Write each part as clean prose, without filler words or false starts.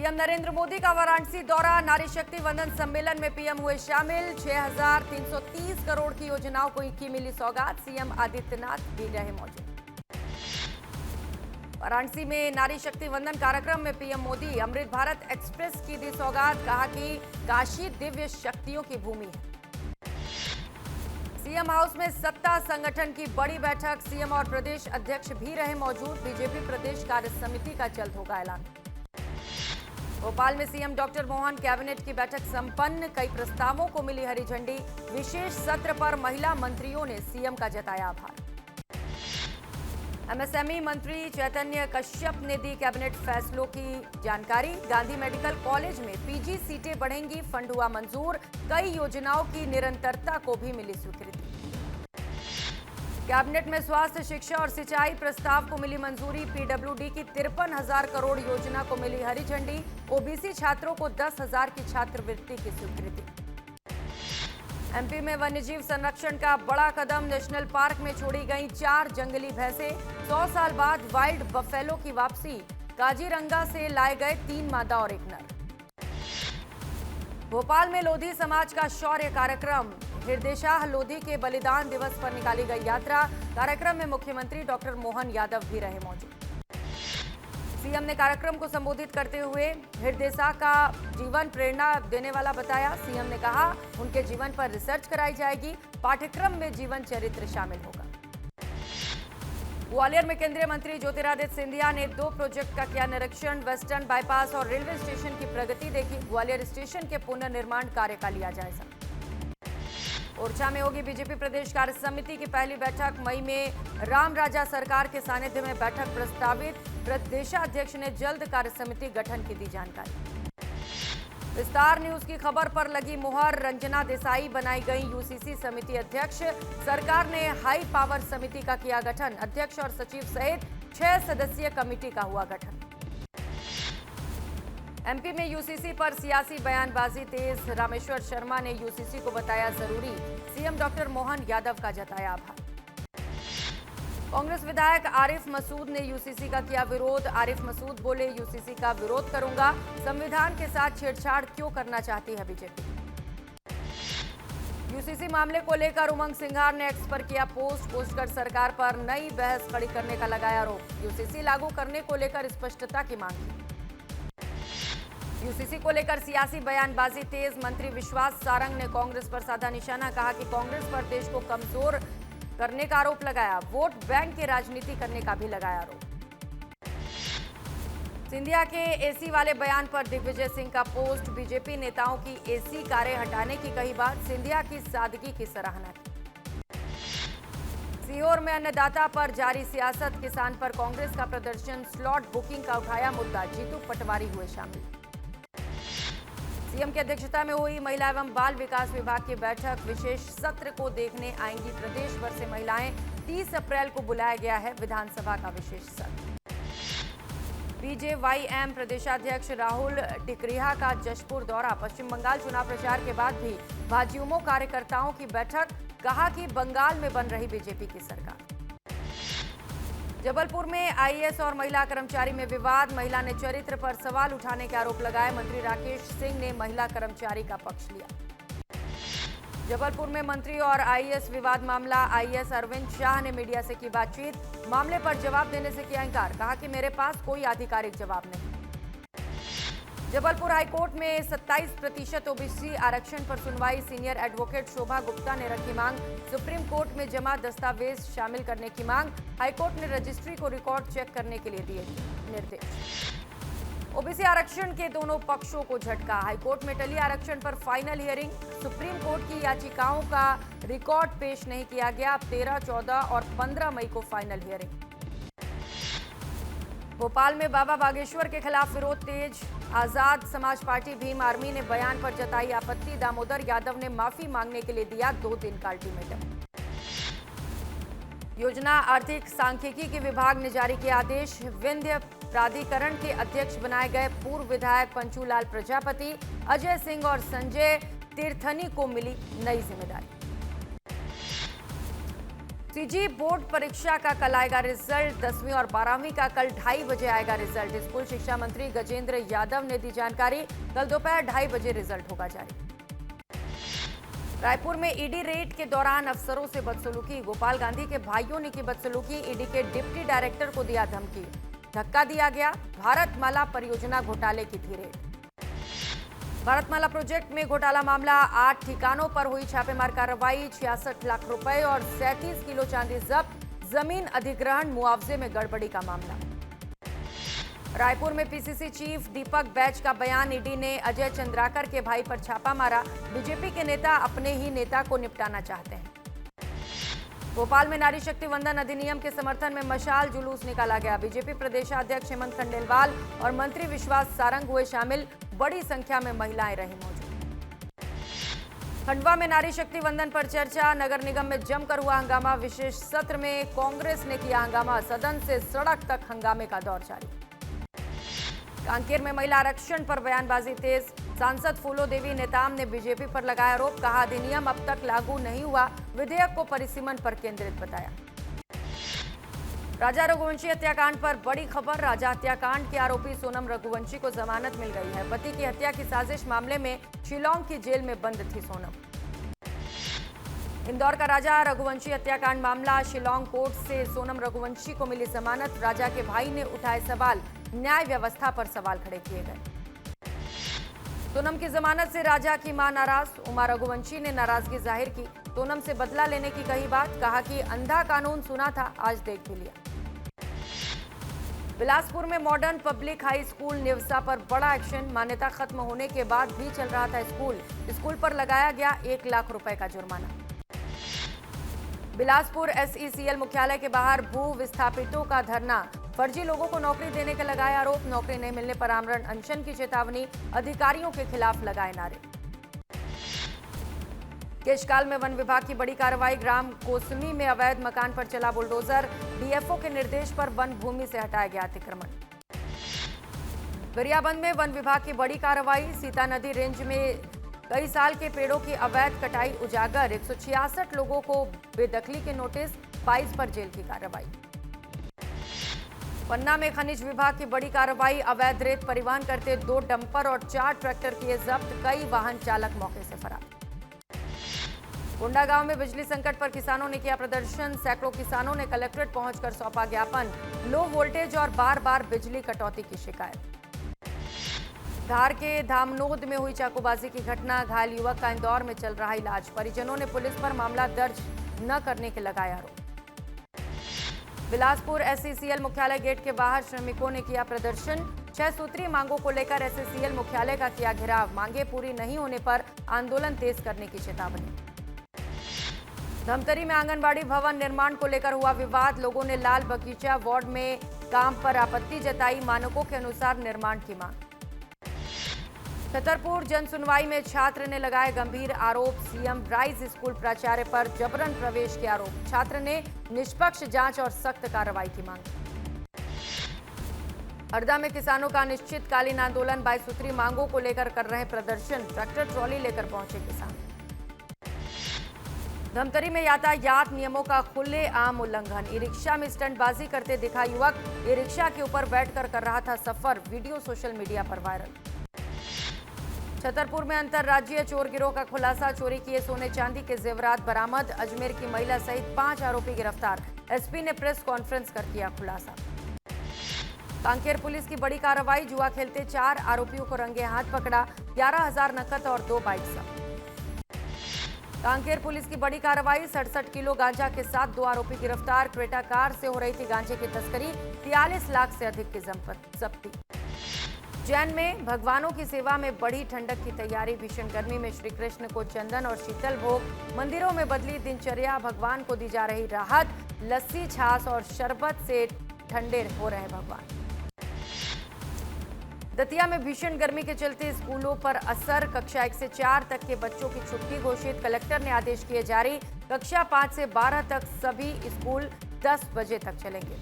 PM Narendra Modi का वाराणसी दौरा, नारी शक्ति वंदन सम्मेलन में पीएम हुए शामिल। 6,330 करोड़ की योजनाओं को की मिली सौगात, सीएम आदित्यनाथ भी रहे मौजूद। वाराणसी में नारी शक्ति वंदन कार्यक्रम में पीएम मोदी अमृत भारत एक्सप्रेस की दी सौगात, कहा कि काशी दिव्य शक्तियों की भूमि है। सीएम हाउस में सत्ता संगठन की बड़ी बैठक, सीएम और प्रदेश अध्यक्ष भी रहे मौजूद। बीजेपी प्रदेश कार्य समिति का जल्द होगा ऐलान। भोपाल में सीएम डॉक्टर मोहन कैबिनेट की बैठक संपन्न, कई प्रस्तावों को मिली हरी झंडी। विशेष सत्र पर महिला मंत्रियों ने सीएम का जताया आभार। एमएसएमई मंत्री चैतन्य कश्यप ने दी कैबिनेट फैसलों की जानकारी। गांधी मेडिकल कॉलेज में पीजी सीटें बढ़ेंगी, फंड हुआ मंजूर। कई योजनाओं की निरंतरता को भी मिली स्वीकृति। कैबिनेट में स्वास्थ्य, शिक्षा और सिंचाई प्रस्ताव को मिली मंजूरी। पीडब्ल्यूडी की 53,000 करोड़ योजना को मिली हरी झंडी। ओबीसी छात्रों को 10,000 की छात्रवृत्ति की स्वीकृति। एमपी में वन्यजीव संरक्षण का बड़ा कदम, नेशनल पार्क में छोड़ी गई 4 जंगली भैंसें। 100 साल बाद वाइल्ड बफेलो की वापसी, काजीरंगा से लाए गए 3 मादा और 1 नर। भोपाल में लोधी समाज का शौर्य कार्यक्रम, हृदयशाह लोधी के बलिदान दिवस पर निकाली गई यात्रा। कार्यक्रम में मुख्यमंत्री डॉक्टर मोहन यादव भी रहे मौजूद। सीएम ने कार्यक्रम को संबोधित करते हुए हृदयशाह का जीवन प्रेरणा देने वाला बताया। सीएम ने कहा उनके जीवन पर रिसर्च कराई जाएगी, पाठ्यक्रम में जीवन चरित्र शामिल होगा। ग्वालियर में केंद्रीय मंत्री ज्योतिरादित्य सिंधिया ने 2 प्रोजेक्ट का किया निरीक्षण। वेस्टर्न बाईपास और रेलवे स्टेशन की प्रगति देखी। ग्वालियर स्टेशन के पुनर्निर्माण कार्य का लिया जायजा। ओरछा में होगी बीजेपी प्रदेश कार्य समिति की पहली बैठक। मई में राम राजा सरकार के सानिध्य में बैठक प्रस्तावित। प्रदेशाध्यक्ष ने जल्द कार्य समिति गठन की दी जानकारी। विस्तार न्यूज की खबर पर लगी मुहर, रंजना देसाई बनाई गई यूसीसी समिति अध्यक्ष। सरकार ने हाई पावर समिति का किया गठन। अध्यक्ष और सचिव सहित 6 सदस्यीय कमेटी का हुआ गठन। एमपी में यूसीसी पर सियासी बयानबाजी तेज, रामेश्वर शर्मा ने यूसीसी को बताया जरूरी। सीएम डॉक्टर मोहन यादव का जताया आभार। कांग्रेस विधायक आरिफ मसूद ने यूसीसी का किया विरोध। आरिफ मसूद बोले यूसीसी का विरोध करूंगा, संविधान के साथ छेड़छाड़ क्यों करना चाहती है बीजेपी। यूसीसी मामले को लेकर उमंग सिंघार ने एक्स पर किया पोस्ट कर सरकार पर नई बहस खड़ी करने का लगाया आरोप। यूसीसी लागू करने को लेकर स्पष्टता की मांग की। यूसीसी को लेकर सियासी बयानबाजी तेज, मंत्री विश्वास सारंग ने कांग्रेस पर साधा निशाना, कहा कि कांग्रेस पर देश को कमजोर करने का आरोप लगाया। वोट बैंक की राजनीति करने का भी लगाया आरोप। सिंधिया के एसी वाले बयान पर दिग्विजय सिंह का पोस्ट, बीजेपी नेताओं की एसी कारें हटाने की कही बात, सिंधिया की सादगी की सराहना की। सीहोर में अन्नदाता पर जारी सियासत, किसान पर कांग्रेस का प्रदर्शन, स्लॉट बुकिंग का उठाया मुद्दा, जीतू पटवारी हुए शामिल। सीएम की अध्यक्षता में हुई महिला एवं बाल विकास विभाग की बैठक। विशेष सत्र को देखने आएंगी प्रदेश भर से महिलाएं। 30 अप्रैल को बुलाया गया है विधानसभा का विशेष सत्र। बीजेवाईएम प्रदेशाध्यक्ष राहुल टिकरिहा का जशपुर दौरा, पश्चिम बंगाल चुनाव प्रचार के बाद भी भाजयुमो कार्यकर्ताओं की बैठक, कहा कि बंगाल में बन रही बीजेपी की सरकार। जबलपुर में आईएएस और महिला कर्मचारी में विवाद, महिला ने चरित्र पर सवाल उठाने के आरोप लगाए। मंत्री राकेश सिंह ने महिला कर्मचारी का पक्ष लिया। जबलपुर में मंत्री और आईएएस विवाद मामला, आईएएस अरविंद शाह ने मीडिया से की बातचीत, मामले पर जवाब देने से किया इंकार, कहा कि मेरे पास कोई आधिकारिक जवाब नहीं। जबलपुर हाईकोर्ट में 27% ओबीसी आरक्षण पर सुनवाई, सीनियर एडवोकेट शोभा गुप्ता ने रखी मांग। सुप्रीम कोर्ट में जमा दस्तावेज शामिल करने की मांग, हाईकोर्ट ने रजिस्ट्री को रिकॉर्ड चेक करने के लिए दिए निर्देश। ओबीसी आरक्षण के दोनों पक्षों को झटका, हाईकोर्ट में टली आरक्षण पर फाइनल हियरिंग। सुप्रीम कोर्ट की याचिकाओं का रिकॉर्ड पेश नहीं किया गया। अब 13, 14 और 15 मई को फाइनल हियरिंग। भोपाल में बाबा बागेश्वर के खिलाफ विरोध तेज, आजाद समाज पार्टी भीम आर्मी ने बयान पर जताई आपत्ति। दामोदर यादव ने माफी मांगने के लिए दिया 2 दिन का अल्टीमेटम। योजना आर्थिक सांख्यिकी के विभाग ने जारी किया आदेश। विंध्य प्राधिकरण के अध्यक्ष बनाए गए पूर्व विधायक पंचूलाल प्रजापति, अजय सिंह और संजय तीर्थनी को मिली नई जिम्मेदारी। सीजी बोर्ड परीक्षा का कल आएगा रिजल्ट। 10वीं और 12वीं का कल 2:30 बजे आएगा रिजल्ट। स्कूल शिक्षा मंत्री गजेंद्र यादव ने दी जानकारी। कल दोपहर 2:30 बजे रिजल्ट होगा जारी। रायपुर में ईडी रेड के दौरान अफसरों से बदसलूकी। गोपाल गांधी के भाइयों ने की बदसलूकी। ईडी के डिप्टी डायरेक्टर को दिया धमकी, धक्का दिया गया। भारतमाला परियोजना घोटाले की थी रेड। भारतमाला प्रोजेक्ट में घोटाला मामला, 8 ठिकानों पर हुई छापेमार कार्रवाई। 66 लाख रुपए और 37 किलो चांदी जब्त। जमीन अधिग्रहण मुआवजे में गड़बड़ी का मामला। रायपुर में पीसीसी चीफ दीपक बैज का बयान। ईडी ने अजय चंद्राकर के भाई पर छापा मारा। बीजेपी के नेता अपने ही नेता को निपटाना चाहते हैं। भोपाल में नारी शक्ति वंदन अधिनियम के समर्थन में मशाल जुलूस निकाला गया। बीजेपी प्रदेशाध्यक्ष हेमंत खंडेलवाल और मंत्री विश्वास सारंग हुए शामिल। बड़ी संख्या में महिलाएं रही मौजूद। खंडवा में नारी शक्ति वंदन पर चर्चा। नगर निगम में जमकर हुआ हंगामा। विशेष सत्र में कांग्रेस ने किया हंगामा। सदन से सड़क तक हंगामे का दौर जारी। कांकेर में महिला आरक्षण पर बयानबाजी तेज। सांसद फूलो देवी नेताम ने बीजेपी पर लगाया आरोप। कहा अधिनियम अब तक लागू नहीं हुआ। विधेयक को परिसीमन पर केंद्रित बताया। राजा रघुवंशी हत्याकांड पर बड़ी खबर। राजा हत्याकांड के आरोपी सोनम रघुवंशी को जमानत मिल गई है। पति की हत्या की साजिश मामले में शिलांग की जेल में बंद थी सोनम। इंदौर का राजा रघुवंशी हत्याकांड मामला। शिलांग कोर्ट से सोनम रघुवंशी को मिली जमानत। राजा के भाई ने उठाए सवाल। न्याय व्यवस्था पर सवाल खड़े किए गए। सोनम की जमानत से राजा की मां नाराज। उमा रघुवंशी ने नाराजगी जाहिर की। सोनम से बदला लेने की कही बात। कहा कि अंधा कानून सुना था, आज देख भी लिया। बिलासपुर में मॉडर्न पब्लिक हाई स्कूल निवसा पर बड़ा एक्शन। मान्यता खत्म होने के बाद भी चल रहा था स्कूल पर लगाया गया 1 लाख रुपए का जुर्माना। बिलासपुर एसईसीएल मुख्यालय के बाहर भू विस्थापितों का धरना। फर्जी लोगों को नौकरी देने का लगाया आरोप। नौकरी नहीं मिलने पर आमरण अनशन की चेतावनी। अधिकारियों के खिलाफ लगाए नारे। केशकाल में वन विभाग की बड़ी कार्रवाई। ग्राम कोसमी में अवैध मकान पर चला बुलडोजर। डीएफओ के निर्देश पर वन भूमि से हटाया गया अतिक्रमण। गरियाबंद में वन विभाग की बड़ी कार्रवाई। सीता नदी रेंज में कई साल के पेड़ों की अवैध कटाई उजागर। 166 लोगों को बेदखली के नोटिस। 22 पर जेल की कार्रवाई। पन्ना में खनिज विभाग की बड़ी कार्रवाई। अवैध रेत परिवहन करते 2 डंपर और 4 ट्रैक्टर किए जब्त। कई वाहन चालक मौके से फरार। कोंडागांव में बिजली संकट पर किसानों ने किया प्रदर्शन। सैकड़ों किसानों ने कलेक्ट्रेट पहुंचकर सौंपा ज्ञापन। लो वोल्टेज और बार-बार बिजली कटौती की शिकायत। धार के धामनोद में हुई चाकूबाजी की घटना। घायल युवक का इंदौर में चल रहा इलाज। परिजनों ने पुलिस पर मामला दर्ज न करने के लगाया आरोप। बिलासपुर एसईसीएल मुख्यालय गेट के बाहर श्रमिकों ने किया प्रदर्शन। 6 सूत्रीय मांगों को लेकर एसईसीएल मुख्यालय का किया घेराव। मांगे पूरी नहीं होने पर आंदोलन तेज करने की चेतावनी। धमतरी में आंगनबाड़ी भवन निर्माण को लेकर हुआ विवाद। लोगों ने लाल बगीचा वार्ड में काम पर आपत्ति जताई। मानकों के अनुसार निर्माण की मांग। छतरपुर जन सुनवाई में छात्र ने लगाए गंभीर आरोप। सीएम राइज स्कूल प्राचार्य पर जबरन प्रवेश के आरोप। छात्र ने निष्पक्ष जांच और सख्त कार्रवाई की मांग। हरदा में किसानों का अनिश्चितकालीन आंदोलन। 22 सूत्री मांगों को लेकर कर रहे प्रदर्शन। ट्रैक्टर ट्रॉली लेकर पहुंचे किसान। धमतरी में यातायात नियमों का खुलेआम उल्लंघन। ई रिक्शा में स्टंटबाजी करते दिखा युवक। ई रिक्शा के ऊपर बैठकर कर रहा था सफर। वीडियो सोशल मीडिया पर वायरल। छतरपुर में अंतर्राज्यीय चोर गिरोह का खुलासा। चोरी किए सोने चांदी के जेवरात बरामद। अजमेर की महिला सहित 5 आरोपी गिरफ्तार। एसपी ने प्रेस कॉन्फ्रेंस कर किया खुलासा। कांकेर पुलिस की बड़ी कार्रवाई। जुआ खेलते 4 आरोपियों को रंगे हाथ पकड़ा। 11,000 नकद और 2 बाइक जब्त। कांकेर पुलिस की बड़ी कार्रवाई। 67 किलो गांजा के साथ 2 आरोपी गिरफ्तार। क्रेटा कार से हो रही थी गांजे की तस्करी। 43 लाख से अधिक की जब्ती। जैन में भगवानों की सेवा में बड़ी ठंडक की तैयारी। भीषण गर्मी में श्री कृष्ण को चंदन और शीतल भोग। मंदिरों में बदली दिनचर्या। भगवान को दी जा रही राहत। लस्सी, छाछ और शरबत से ठंडे हो रहे भगवान। दतिया में भीषण गर्मी के चलते स्कूलों पर असर। कक्षा 1 से 4 तक के बच्चों की छुट्टी घोषित। कलेक्टर ने आदेश किए जारी। कक्षा 5 से 12 तक सभी स्कूल 10 बजे तक चलेंगे।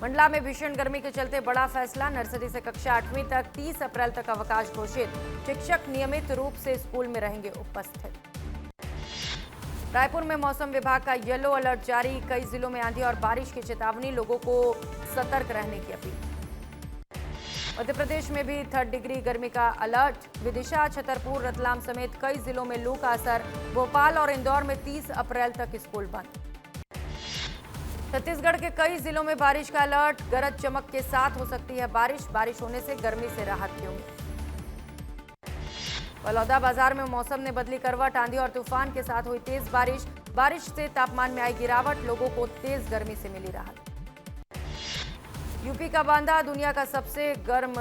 मंडला में भीषण गर्मी के चलते बड़ा फैसला। नर्सरी से कक्षा 8वीं तक 30 अप्रैल तक अवकाश घोषित। शिक्षक नियमित रूप से स्कूल में रहेंगे उपस्थित। रायपुर में मौसम विभाग का येलो अलर्ट जारी, कई जिलों में आंधी और बारिश की चेतावनी, लोगों को सतर्क रहने की अपील। मध्य प्रदेश में भी 3rd डिग्री गर्मी का अलर्ट, विदिशा, छतरपुर, रतलाम समेत कई जिलों में लू का असर, भोपाल और इंदौर में 30 अप्रैल तक स्कूल बंद। छत्तीसगढ़ के कई जिलों में बारिश का अलर्ट, गरज चमक के साथ हो सकती है बारिश होने से गर्मी से राहत की उम्मीद। बलौदा बाजार में मौसम ने बदली करवट, आंधी और तूफान के साथ हुई तेज बारिश से तापमान में आई गिरावट, लोगों को तेज गर्मी से मिली राहत। यूपी का बांदा दुनिया का सबसे गर्म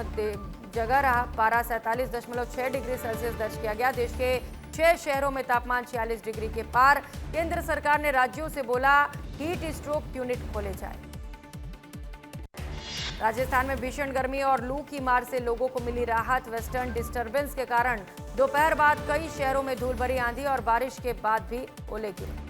जगह रहा, पारा 47.6 डिग्री सेल्सियस दर्ज किया गया। देश के 6 शहरों में तापमान 46 डिग्री के पार। केंद्र सरकार ने राज्यों से बोला हीट स्ट्रोक यूनिट खोले जाए। राजस्थान में भीषण गर्मी और लू की मार से लोगों को मिली राहत, वेस्टर्न डिस्टर्बेंस के कारण दोपहर बाद कई शहरों में धूल भरी आंधी और बारिश के बाद भी ओले गिरे।